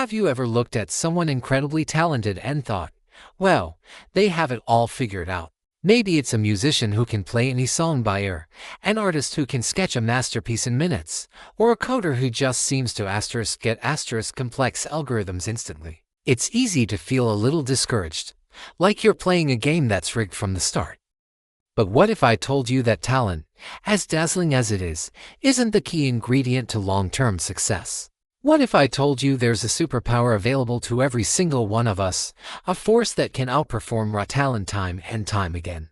Have you ever looked at someone incredibly talented and thought, well, they have it all figured out? Maybe it's a musician who can play any song by ear, an artist who can sketch a masterpiece in minutes, or a coder who just seems to get complex algorithms instantly. It's easy to feel a little discouraged, like you're playing a game that's rigged from the start. But what if I told you that talent, as dazzling as it is, isn't the key ingredient to long-term success? What if I told you there's a superpower available to every single one of us, a force that can outperform raw talent time and time again?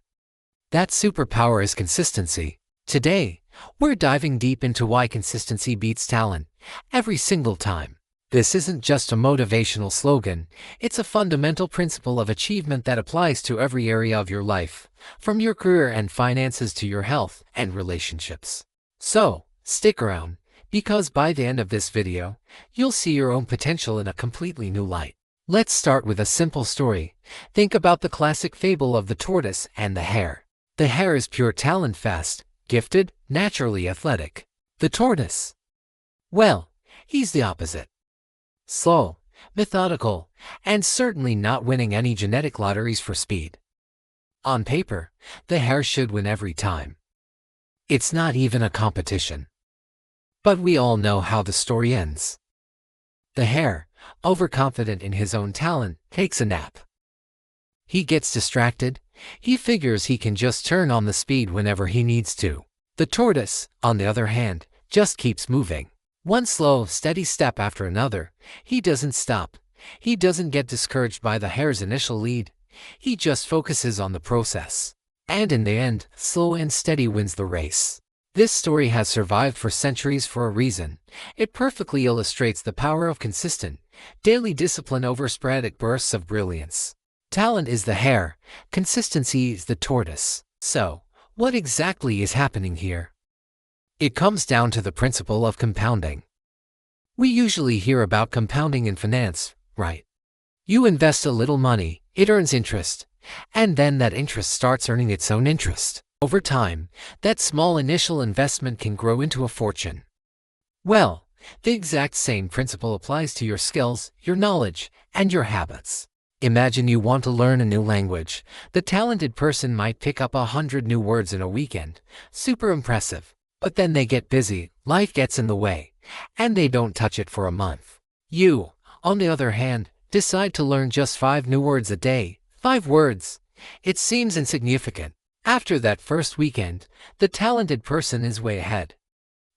That superpower is consistency. Today, we're diving deep into why consistency beats talent every single time. This isn't just a motivational slogan, it's a fundamental principle of achievement that applies to every area of your life, from your career and finances to your health and relationships. So, stick around, because by the end of this video, you'll see your own potential in a completely new light. Let's start with a simple story. Think about the classic fable of the tortoise and the hare. The hare is pure talent, fast, gifted, naturally athletic. The tortoise? Well, he's the opposite. Slow, methodical, and certainly not winning any genetic lotteries for speed. On paper, the hare should win every time. It's not even a competition. But we all know how the story ends. The hare, overconfident in his own talent, takes a nap. He gets distracted. He figures he can just turn on the speed whenever he needs to. The tortoise, on the other hand, just keeps moving. One slow, steady step after another. He doesn't stop. He doesn't get discouraged by the hare's initial lead. He just focuses on the process. And in the end, slow and steady wins the race. This story has survived for centuries for a reason. It perfectly illustrates the power of consistent, daily discipline over sporadic bursts of brilliance. Talent is the hare, consistency is the tortoise. So, what exactly is happening here? It comes down to the principle of compounding. We usually hear about compounding in finance, right? You invest a little money, it earns interest, and then that interest starts earning its own interest. Over time, that small initial investment can grow into a fortune. Well, the exact same principle applies to your skills, your knowledge, and your habits. Imagine you want to learn a new language. The talented person might pick up 100 new words in a weekend. Super impressive. But then they get busy, life gets in the way, and they don't touch it for a month. You, on the other hand, decide to learn just 5 new words a day. 5 words. It seems insignificant. After that first weekend, the talented person is way ahead.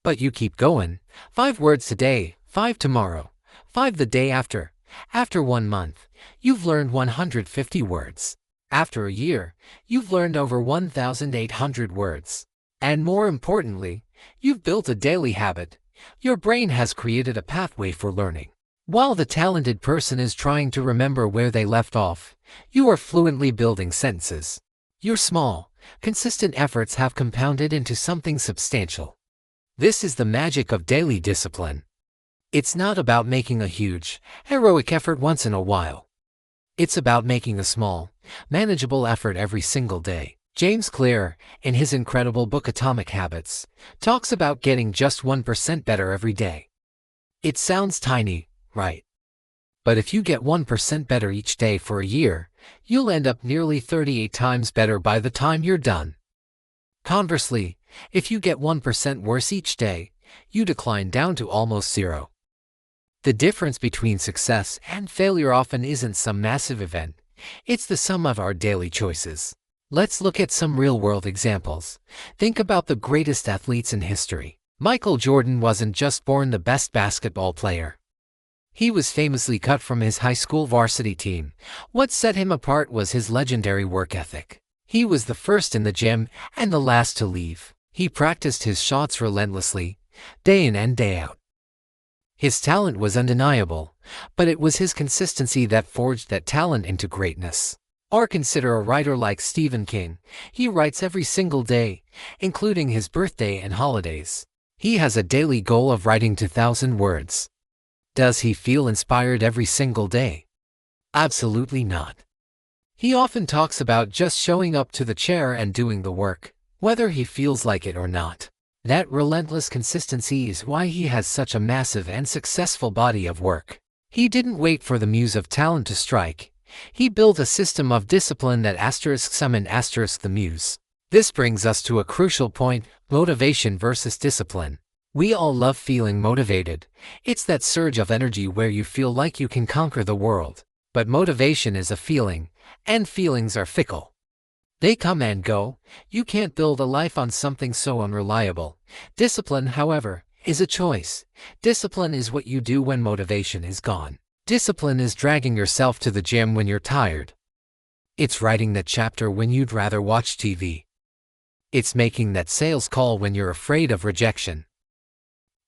But you keep going. 5 words today, 5 tomorrow, 5 the day after. After 1 month, you've learned 150 words. After a year, you've learned over 1,800 words. And more importantly, you've built a daily habit. Your brain has created a pathway for learning. While the talented person is trying to remember where they left off, you are fluently building sentences. Your small, consistent efforts have compounded into something substantial. This is the magic of daily discipline. It's not about making a huge, heroic effort once in a while. It's about making a small, manageable effort every single day. James Clear, in his incredible book Atomic Habits, talks about getting just 1% better every day. It sounds tiny, right? But if you get 1% better each day for a year, you'll end up nearly 38 times better by the time you're done. Conversely, if you get 1% worse each day, you decline down to almost 0. The difference between success and failure often isn't some massive event. It's the sum of our daily choices. Let's look at some real-world examples. Think about the greatest athletes in history. Michael Jordan wasn't just born the best basketball player. He was famously cut from his high school varsity team. What set him apart was his legendary work ethic. He was the first in the gym and the last to leave. He practiced his shots relentlessly, day in and day out. His talent was undeniable, but it was his consistency that forged that talent into greatness. Or consider a writer like Stephen King. He writes every single day, including his birthday and holidays. He has a daily goal of writing 2,000 words. Does he feel inspired every single day? Absolutely not. He often talks about just showing up to the chair and doing the work, whether he feels like it or not. That relentless consistency is why he has such a massive and successful body of work. He didn't wait for the muse of talent to strike. He built a system of discipline that summoned the muse. This brings us to a crucial point: motivation versus discipline. We all love feeling motivated. It's that surge of energy where you feel like you can conquer the world. But motivation is a feeling, and feelings are fickle. They come and go. You can't build a life on something so unreliable. Discipline, however, is a choice. Discipline is what you do when motivation is gone. Discipline is dragging yourself to the gym when you're tired. It's writing that chapter when you'd rather watch TV. It's making that sales call when you're afraid of rejection.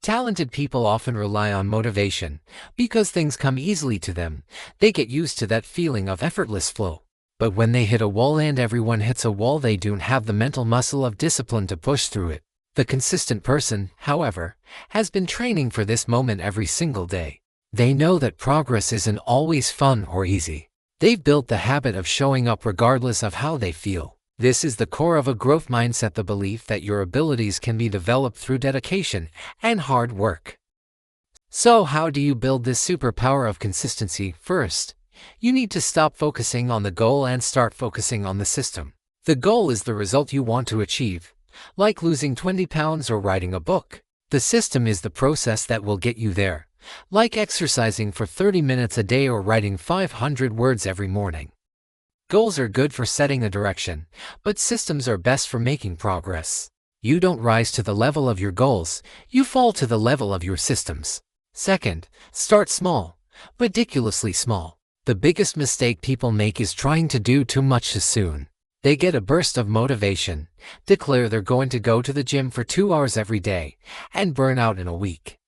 Talented people often rely on motivation because things come easily to them. They get used to that feeling of effortless flow. But when they hit a wall, and everyone hits a wall, they don't have the mental muscle of discipline to push through it. The consistent person, however, has been training for this moment every single day. They know that progress isn't always fun or easy. They've built the habit of showing up regardless of how they feel. This is the core of a growth mindset, the belief that your abilities can be developed through dedication and hard work. So how do you build this superpower of consistency? First, you need to stop focusing on the goal and start focusing on the system. The goal is the result you want to achieve, like losing 20 pounds or writing a book. The system is the process that will get you there, like exercising for 30 minutes a day or writing 500 words every morning. Goals are good for setting a direction, but systems are best for making progress. You don't rise to the level of your goals, you fall to the level of your systems. Second, start small, ridiculously small. The biggest mistake people make is trying to do too much too soon. They get a burst of motivation, declare they're going to go to the gym for 2 hours every day, and burn out in a week.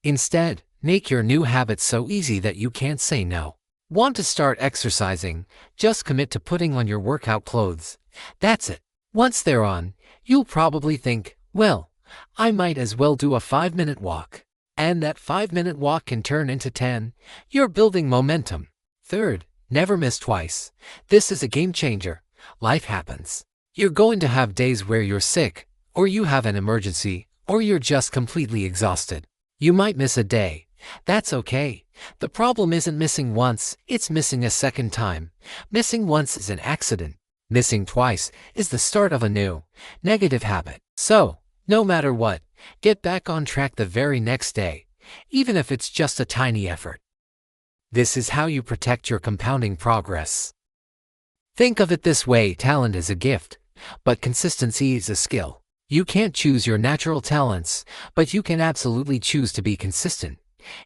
Instead, make your new habits so easy that you can't say no. Want to start exercising? Just commit to putting on your workout clothes. That's it. Once they're on, you'll probably think, well, I might as well do a 5-minute walk. And that 5-minute walk can turn into 10. You're building momentum. Third, never miss twice. This is a game changer. Life happens. You're going to have days where you're sick, or you have an emergency, or you're just completely exhausted. You might miss a day. That's okay. The problem isn't missing once, it's missing a second time. Missing once is an accident. Missing twice is the start of a new, negative habit. So, no matter what, get back on track the very next day, even if it's just a tiny effort. This is how you protect your compounding progress. Think of it this way: talent is a gift, but consistency is a skill. You can't choose your natural talents, but you can absolutely choose to be consistent.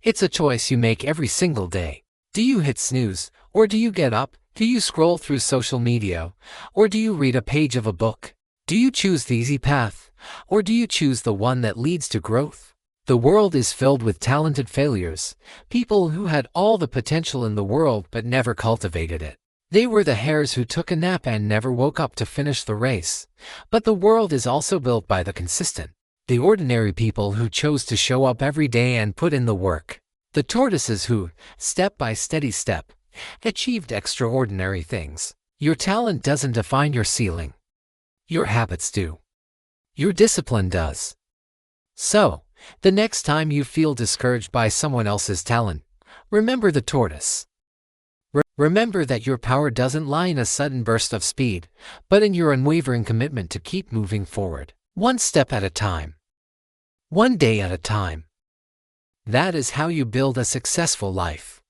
It's a choice you make every single day. Do you hit snooze, or do you get up? Do you scroll through social media, or do you read a page of a book? Do you choose the easy path, or do you choose the one that leads to growth? The world is filled with talented failures, people who had all the potential in the world but never cultivated it. They were the hares who took a nap and never woke up to finish the race. But the world is also built by the consistent, the ordinary people who chose to show up every day and put in the work. The tortoises who, step by steady step, achieved extraordinary things. Your talent doesn't define your ceiling. Your habits do. Your discipline does. So, the next time you feel discouraged by someone else's talent, remember the tortoise. Remember that your power doesn't lie in a sudden burst of speed, but in your unwavering commitment to keep moving forward, one step at a time, one day at a time. That is how you build a successful life.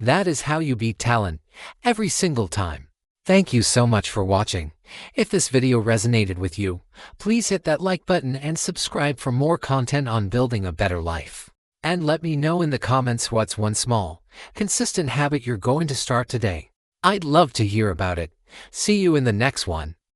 That is how you beat talent every single time. Thank you so much for watching. If this video resonated with you, please hit that like button and subscribe for more content on building a better life. And let me know in the comments what's one small, consistent habit you're going to start today. I'd love to hear about it. See you in the next one.